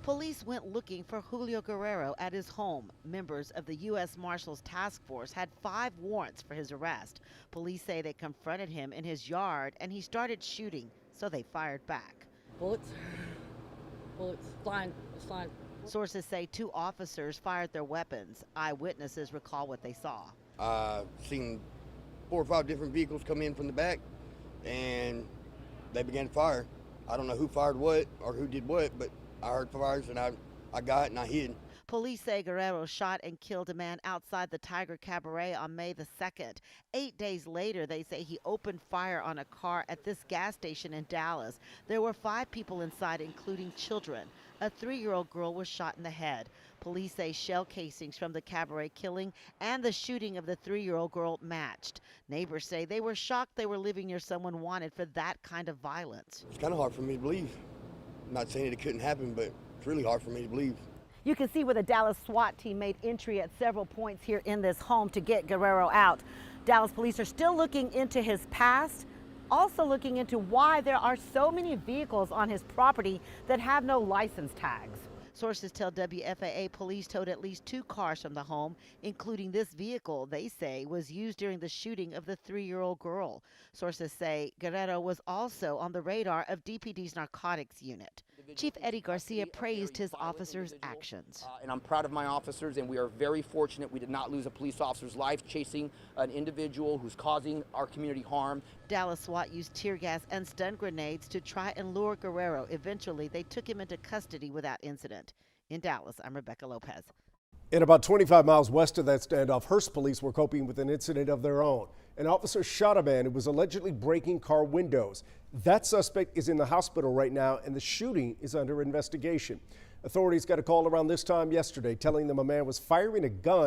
Police went looking for Julio Guerrero at his home. Members of the U.S. Marshals Task Force had 5 warrants for his arrest. Police say they confronted him in his yard and he started shooting, so they fired back. Bullets, flying. Sources say 2 officers fired their weapons. Eyewitnesses recall what they saw. Seen 4 or 5 different vehicles come in from the back, and they began to fire. I don't know who fired what or who did what, but I heard fires and I got it and I hid. Police say Guerrero shot and killed a man outside the Tiger Cabaret on May the 2nd. 8 days later, they say he opened fire on a car at this gas station in Dallas. There were 5 people inside, including children. A 3-year-old girl was shot in the head. Police say shell casings from the cabaret killing and the shooting of the 3-year-old girl matched. Neighbors say they were shocked they were living near someone wanted for that kind of violence. It's kind of hard for me to believe. I'm not saying it couldn't happen, but it's really hard for me to believe. You can see where the Dallas SWAT team made entry at several points here in this home to get Guerrero out. Dallas police are still looking into his past, also looking into why there are so many vehicles on his property that have no license tags. Sources tell WFAA police towed at least 2 cars from the home, including this vehicle they say was used during the shooting of the 3-year-old girl. Sources say Guerrero was also on the radar of DPD's narcotics unit. Chief Eddie Garcia praised his officers' actions. And I'm proud of my officers, and we are very fortunate we did not lose a police officer's life chasing an individual who's causing our community harm. Dallas SWAT used tear gas and stun grenades to try and lure Guerrero. Eventually, they took him into custody without incident. In Dallas, I'm Rebecca Lopez. And about 25 miles west of that standoff, Hearst police were coping with an incident of their own. An officer shot a man who was allegedly breaking car windows. That suspect is in the hospital right now, and the shooting is under investigation. Authorities got a call around this time yesterday telling them a man was firing a gun